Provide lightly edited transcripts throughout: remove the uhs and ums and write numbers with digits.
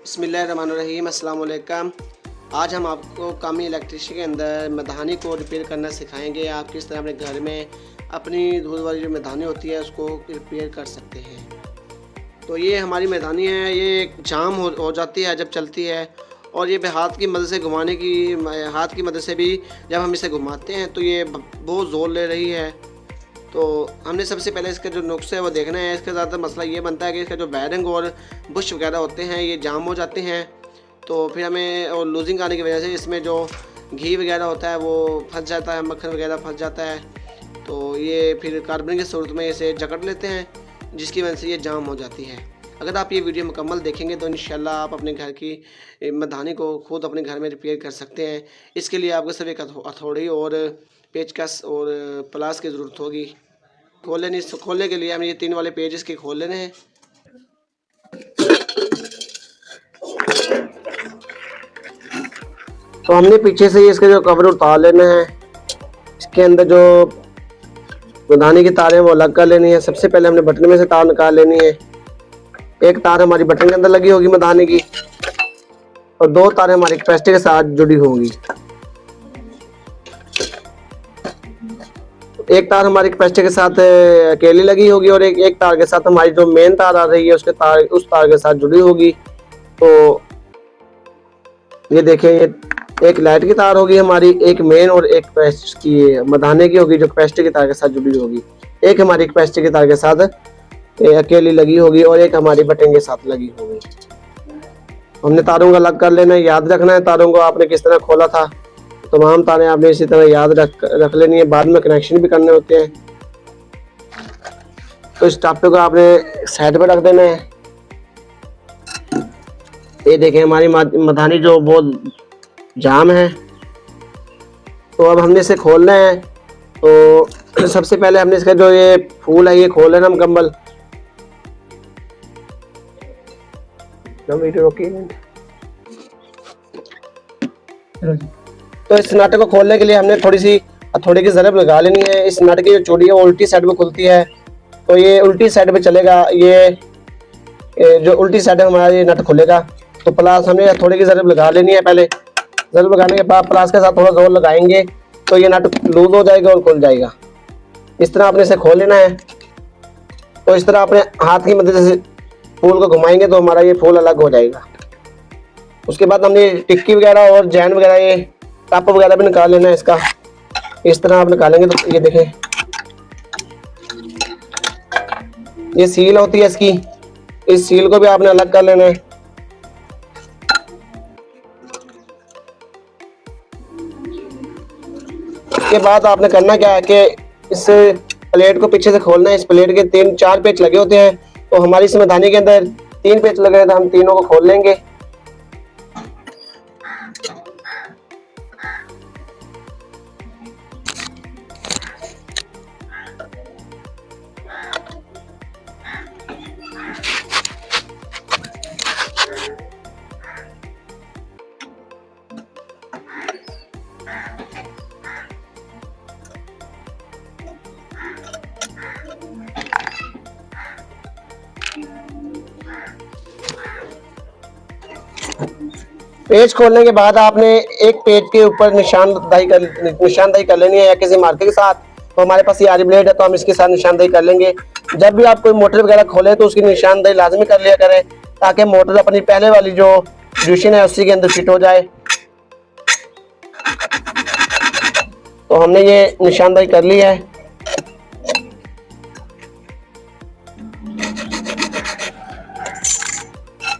बिस्मिल्लाहिर्रहमानिर्रहीम, अस्सलाम वालेकुम। आज हम आपको कामी इलेक्ट्रिशियन के अंदर मधानी को रिपेयर करना सिखाएंगे। आप किस तरह अपने घर में अपनी दूध वाली जो मधानी होती है उसको रिपेयर कर सकते हैं। तो ये हमारी मधानी है, ये जाम हो जाती है जब चलती है, और ये हाथ की मदद से घुमाने की हाथ की मदद से भी जब हम इसे घुमाते हैं तो ये बहुत ज़ोर ले रही है। तो हमने सबसे पहले इसका जो नुक्स है वो देखना है। इसका ज़्यादा मसला ये बनता है कि इसका जो बैरिंग और बुश वगैरह होते हैं ये जाम हो जाते हैं, तो फिर हमें और लूजिंग आने की वजह से इसमें जो घी वगैरह होता है वो फंस जाता है, मक्खन वगैरह फंस जाता है। तो ये फिर कार्बन की सूरत में इसे जकड़ लेते हैं, जिसकी वजह से ये जाम हो जाती है। अगर आप ये वीडियो मुकम्मल देखेंगे तो इंशाल्लाह आप अपने घर की मधानी को खुद अपने घर में रिपेयर कर सकते हैं। इसके लिए आपको सिर्फ एक हथौड़ी और पेचकस और प्लास की ज़रूरत होगी। खोलने के लिए हमें ये 3 वाले पेज इसके खोल लेने हैं। तो हमने पीछे से इसके जो कवर उतार लेना है। इसके अंदर जो मधानी की तार है वो अलग कर लेनी है। सबसे पहले हमने बटन में से तार निकाल लेनी है। एक तार हमारी बटन के अंदर लगी होगी मधानी की, और 2 तारें हमारी कैपेसिटर के साथ जुड़ी होंगी। एक तार हमारी कैपेसिटर के साथ अकेली लगी होगी, और एक तार के साथ हमारी जो मेन तार आ रही है उस तार के साथ जुड़ी होगी। तो ये देखें, ये एक लाइट की तार होगी हमारी, एक मेन और एक कैपेसिटर की मधाने की होगी जो कैपेसिटर की तार के साथ जुड़ी होगी। एक हमारी कैपेसिटर की तार के साथ अकेली लगी होगी, और एक हमारी बटन के साथ लगी होगी। हमने तारों को अलग कर लेना है। याद रखना है तारों को आपने किस तरह खोला था। तमाम तारें आपने इसी तरह याद रख लेनी है, बाद में कनेक्शन भी करने होते हैं। तो इस टापे को आपने साइड पर रख देना है। ये देखें, हमारी मधानी जो बहुत जाम है। तो अब हमने इसे खोलना है। तो सबसे पहले हमने इसका जो ये फूल है ये खोल लेना मुकम्मल। तो इस नट को खोलने के लिए हमने थोड़ी की ज़रब लगा लेनी है। इस नट की जो चूड़ी है वो उल्टी साइड पे खुलती है, तो ये उल्टी साइड पे चलेगा। ये जो उल्टी साइड है हमारा ये नट खुलेगा। तो प्लास हमें थोड़ी की ज़रब लगा लेनी है। पहले ज़रब लगाने के बाद प्लास के साथ थोड़ा जोर लगाएंगे तो ये नट लूज हो जाएगा और खुल जाएगा। इस तरह आपने इसे खोल लेना है। तो इस तरह अपने हाथ की मदद से फूल को घुमाएंगे तो हमारा ये फूल अलग हो जाएगा। उसके बाद हमने टिक्की वगैरह और जैन वगैरह ये टप वगैरह भी निकाल लेना है इसका। इस तरह आप निकालेंगे तो ये देखें, ये सील होती है इसकी। इस सील को भी आपने अलग कर लेना है। इसके बाद आपने करना क्या है कि इस प्लेट को पीछे से खोलना है। इस प्लेट के 3-4 पेच लगे होते हैं, तो हमारी इस मधानी के अंदर 3 पेच लगे हैं, तो हम तीनों को खोल लेंगे। पेज खोलने के बाद आपने एक पेज के ऊपर निशानदाही कर लेनी है, या किसी मार्कर के साथ। तो हमारे पास ये आरी ब्लेड है, तो हम इसके साथ निशानदाही कर लेंगे। जब भी आप कोई मोटर वगैरह खोलें तो उसकी निशानदाही लाजमी कर लिया करें, ताकि मोटर अपनी पहले वाली जो पोजीशन है उसी के अंदर फिट हो जाए। तो हमने ये निशानदाही कर ली है।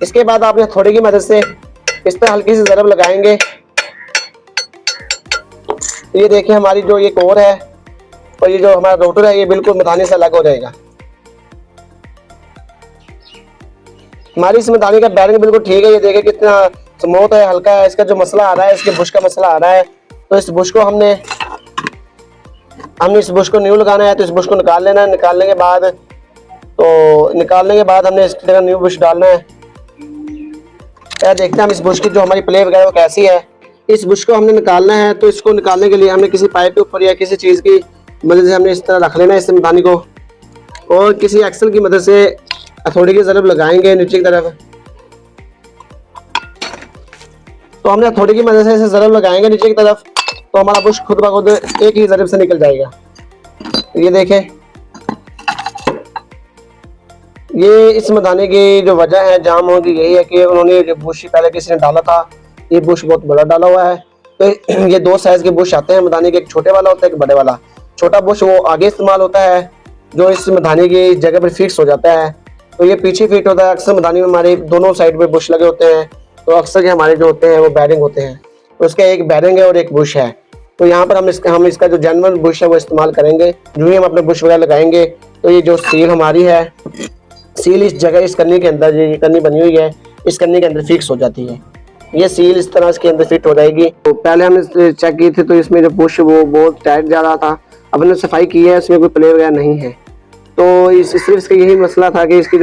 इसके बाद आपने थोड़ी की मदद से इस पर हल्की सी ज़रब लगाएंगे। ये देखिए, हमारी जो ये कोर है और ये जो हमारा रोटर है ये बिल्कुल मधानी से अलग हो जाएगा। हमारी इस मधानी का बैरिंग बिल्कुल ठीक है। ये देखिए कितना स्मूथ है, हल्का है। इसका जो मसला आ रहा है, इसके बुश का मसला आ रहा है, तो इस बुश को हमने इस बुश को न्यू लगाना है। तो इस बुश को निकाल लेना है। निकालने के बाद हमने इसकी जगह न्यू बुश डालना है। यार देखते हैं हम इस बुश की जो हमारी प्ले वगैरह वो कैसी है। इस बुश को हमने निकालना है। तो इसको निकालने के लिए हमने किसी पाइप के ऊपर या किसी चीज़ की मदद से हमने इस तरह रख लेना है इस मधानी को, और किसी एक्सल की मदद से हथौड़ी की ज़रब लगाएंगे नीचे की तरफ। तो हमने हथौड़ी की मदद से इसे ज़रब लगाएंगे नीचे की तरफ, तो हमारा बुश खुद ब खुद एक ही ज़रब से निकल जाएगा। ये देखें, ये इस मदानी की जो वजह है जाम होगी यही है कि उन्होंने जो बुश पहले किसी ने डाला था, ये बुश बहुत बड़ा डाला हुआ है। तो ये दो साइज के बुश आते हैं मदानी के, एक छोटे वाला होता है एक बड़े वाला। छोटा बुश वो आगे इस्तेमाल होता है जो इस मदानी की जगह पर फिक्स हो जाता है, तो ये पीछे फिट होता है। अक्सर मदानी में हमारे दोनों साइड पे बुश लगे होते हैं, तो अक्सर ये हमारे जो होते हैं वो बैरिंग होते हैं, तो उसका एक बैरिंग है और एक बुश है। तो यहाँ पर हम इसका जो जनरल बुश है वो इस्तेमाल करेंगे। जो ही हम अपने बुश वगैरह लगाएंगे तो ये जो सील हमारी है, सील इस जगह इस कन्नी के अंदर, ये कन्नी बनी हुई है इस कन्नी के अंदर फिक्स हो जाती है। ये सील इस तरह इसके अंदर फिट हो जाएगी। तो पहले हमने चेक की थी तो इसमें जो बुश वो बहुत टाइट जा रहा था, अब हमने सफाई की है, इसमें कोई प्ले वगैरह नहीं है। तो सिर्फ इसका यही मसला था कि इसकी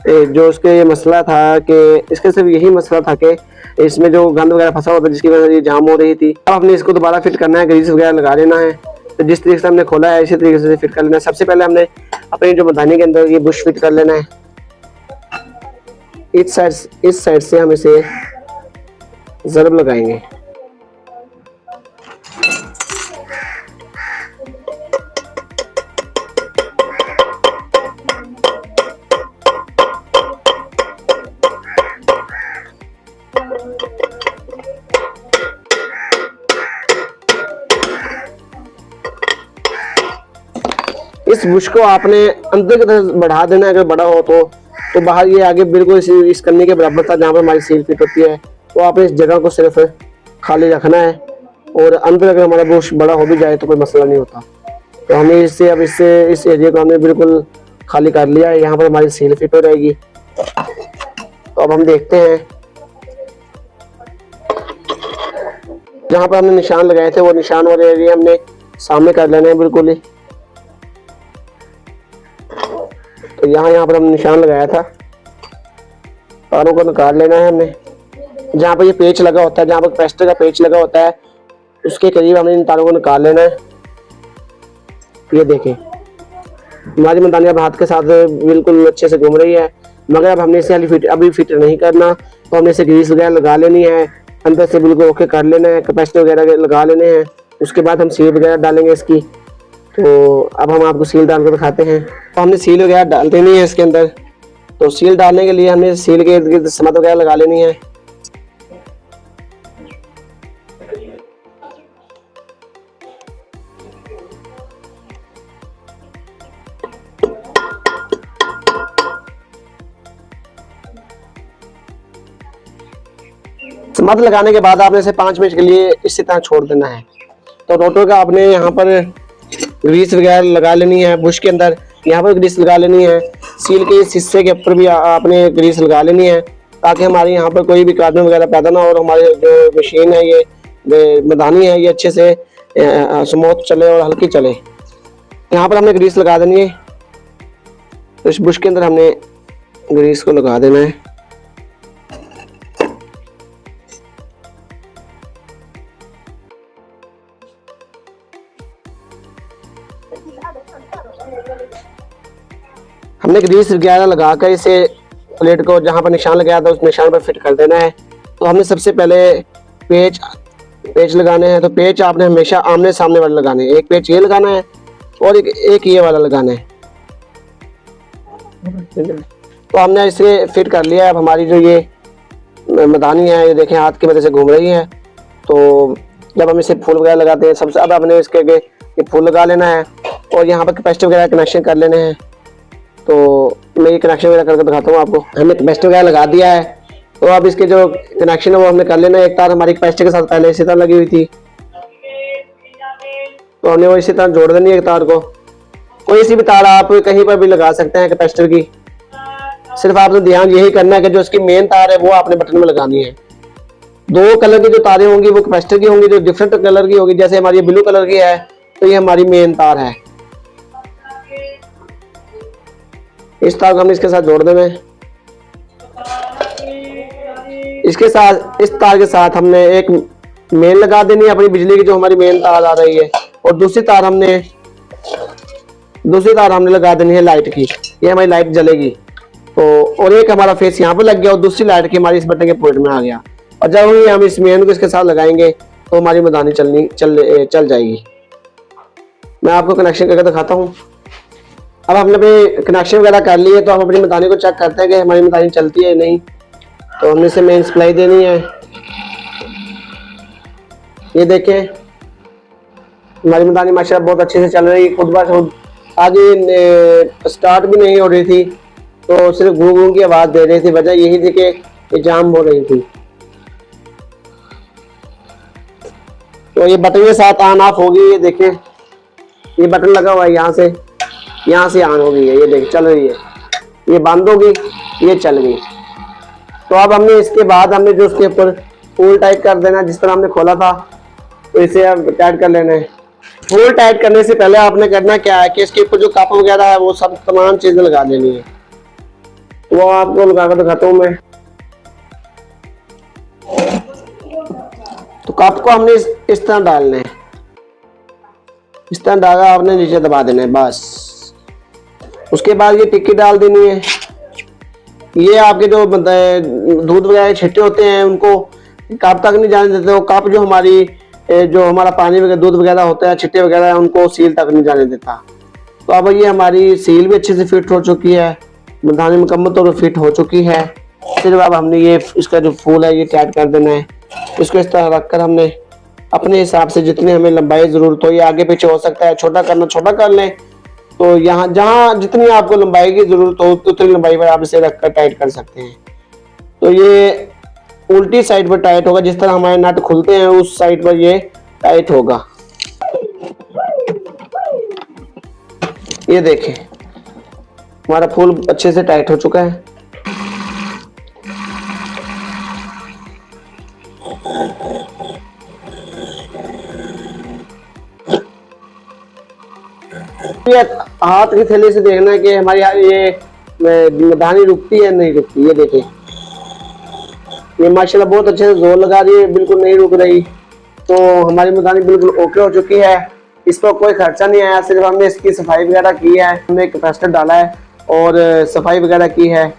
जो उसके ये मसला था कि इसके सिर्फ यही मसला था कि इसमें जो गंद वगैरह फंसा होता है जिसकी वजह से ये जाम हो रही थी। अब हमने इसको दोबारा फिट करना है, ग्रीस वगैरह लगा लेना है। तो जिस तरीके से हमने खोला है इसी तरीके से फिट कर लेना है। सबसे पहले हमने अपनी जो मदानी के अंदर ये बुश फिट कर लेना है। इस साइड से हम इसे ज़रब लगाएंगे। इस बुश को आपने अंदर की तरफ बढ़ा देना है, अगर बड़ा हो तो बाहर ये आगे बिल्कुल इस कन्नी के बराबर था जहाँ पर हमारी सील फिट होती है। तो आपने इस जगह को सिर्फ खाली रखना है और अंदर अगर हमारा बुश बड़ा हो भी जाए तो कोई मसला नहीं होता। तो हमें इस एरिया को हमने बिल्कुल खाली कर लिया है, यहाँ पर हमारी सील फिट हो जाएगी। तो अब हम देखते हैं, जहाँ पर हमने निशान लगाए थे वो निशान वाले एरिया हमने सामने कर लेने हैं बिल्कुल ही। तो यहाँ पर हमने निशान लगाया था, तारों को निकाल लेना है हमने। जहाँ पर ये पेच लगा होता है, जहाँ पर कैपेसिटर का पेच लगा होता है उसके करीब हमने इन तारों को निकाल लेना है। ये देखें, हमारी मदानी अब हाथ के साथ बिल्कुल अच्छे से घूम रही है, मगर अब हमने इसे अभी फिट नहीं करना। तो हमने इसे ग्रीस वगैरह लगा लेनी है, अंदर से बिल्कुल ओके कर लेना है, कैपेसिटर वगैरह लगा लेने हैं। उसके बाद हम सील वगैरह डालेंगे इसकी। तो अब हम आपको सील डाल कर दिखाते हैं। तो हमने सील वगैरह डाल देनी है इसके अंदर। तो सील डालने के लिए हमने सील के इर्द गिर्द समत वगैरह लगा लेनी है। समत लगाने के बाद आपने इसे 5 मिनट के लिए इसी तरह छोड़ देना है। तो रोटर का आपने यहाँ पर ग्रीस वगैरह लगा लेनी है, बुश के अंदर यहाँ पर ग्रीस लगा लेनी है, सील के इस हिस्से के ऊपर भी आपने ग्रीस लगा लेनी है, ताकि हमारे यहाँ पर कोई भी कार्बन वगैरह पैदा ना हो और हमारे जो मशीन है ये मदानी है ये अच्छे से स्मूथ चले और हल्की चले। यहाँ पर हमने ग्रीस लगा देनी है। तो इस बुश के अंदर हमने ग्रीस को लगा देना है। हमने ग्रीस वगैरह लगाकर इसे प्लेट को जहाँ पर निशान लगाया था उस निशान पर फिट कर देना है। तो हमने सबसे पहले पेच लगाने हैं। तो पेच आपने हमेशा आमने सामने वाले लगाने हैं। एक पेच ये लगाना है और एक ये वाला लगाना है। तो हमने इसे फिट कर लिया है। अब हमारी जो ये मदानी है ये देखें हाथ की मदद से घूम रही है। तो जब हम इसे फूल वगैरह लगाते हैं सबसे अब हमने इसके आगे ये फूल लगा लेना है और यहाँ पर कैपेसिटर वगैरह कनेक्शन कर लेने हैं। तो मैं ये कनेक्शन वगैरह करके दिखाता हूँ आपको। हमने कैपेसिटर वगैरह लगा दिया है। तो अब इसके जो कनेक्शन है वो हमने कर लेना है। एक तार हमारी कैपेसिटर के साथ पहले इसी तरह लगी हुई थी, तो हमने वो इसी तरह जोड़ देनी है एक तार को। कोई सी भी तार आप कहीं पर भी लगा सकते हैं कैपेसिटर की। सिर्फ आपने ध्यान यही करना है कि जो इसकी मेन तार है वो आपने बटन में लगानी है। 2 कलर की जो तारें होंगी वो कैपेसिटर की होंगी, जो डिफरेंट कलर की होगी, जैसे हमारी ब्लू कलर की है तो ये हमारी मेन तार है। इस तार को हम इसके साथ जोड़ देंगे। इसके साथ इस तार के साथ हमने एक मेन लगा देनी है अपनी बिजली की, जो हमारी मेन तार आ रही है, और दूसरी तार हमने लगा देनी है लाइट की। ये हमारी लाइट जलेगी। तो और एक हमारा फेस यहाँ पर लग गया और दूसरी लाइट की हमारी इस बटन के पॉइंट में आ गया। और जब ही हम इस मेन को इसके साथ लगाएंगे तो हमारी मदानी चल जाएगी। मैं आपको कनेक्शन करके दिखाता हूँ। अब हमने अपने कनेक्शन वगैरह कर लिए, तो हम अपनी मदानी को चेक करते हैं कि हमारी मदानी चलती है नहीं। तो हमने इसे मेन सप्लाई देनी है। ये देखें हमारी मदानी माशाल्लाह बहुत अच्छे से चल रही है, खुद ब खुद। आगे स्टार्ट भी नहीं हो रही थी, तो सिर्फ घू घू की आवाज़ दे रही थी। वजह यही थी कि ये जाम हो रही थी। तो ये बटन के साथ ऑन ऑफ होगी। ये देखें ये बटन लगा हुआ है, यहाँ से ऑन हो गई है। ये देख चल रही है, ये बंद होगी, ये चल गई। तो अब हमने इसके बाद हमने जो उसके ऊपर फुल टाइट कर देना, जिस तरह हमने खोला था, तो इसे अब टाइट कर लेना है। फुल टाइट करने से पहले आपने करना क्या है कि इसके ऊपर जो कप वगैरह है वो सब तमाम चीजें लगा देनी है। तो वो आपको लगा कर दिखाता हूँ मैं। तो कप को हमने इस तरह डालना है, इस तरह डाला आपने नीचे दबा देना है बस। उसके बाद ये टिक्की डाल देनी है। ये आपके जो दूध वगैरह छिट्टे होते हैं उनको कप तक नहीं जाने देते। वो कप जो हमारा पानी वगैरह दूध वगैरह होता है, छिट्टे वगैरह, उनको सील तक नहीं जाने देता। तो अब ये हमारी सील भी अच्छे से फिट हो चुकी है, मदानी मुकम्मल तौर पर फिट हो चुकी है। सिर्फ अब हमने ये इसका जो फूल है ये टाइट कर देना है। इसको इस तरह रखकर हमने अपने हिसाब से जितनी हमें लंबाई ज़रूरत हो, ये आगे पीछे हो सकता है, छोटा करना छोटा कर लें। तो यहाँ जहाँ जितनी आपको लंबाई की ज़रूरत हो उतनी लंबाई पर आप इसे रखकर टाइट कर सकते हैं। तो ये उल्टी साइड पर टाइट होगा, जिस तरह हमारे नट खुलते हैं उस साइड पर ये टाइट होगा। ये देखें हमारा फूल अच्छे से टाइट हो चुका है। हाथ की थैली से देखना है कि हमारी ये मदानी रुकती है नहीं रुकती। ये देखें ये माशाल्लाह बहुत अच्छे से जोर लगा रही है, बिल्कुल नहीं रुक रही। तो हमारी मदानी बिल्कुल ओके हो चुकी है। इस पर कोई खर्चा नहीं आया, सिर्फ हमने इसकी सफाई वगैरह की है, हमने कैपेसिटर डाला है और सफाई वगैरह की है।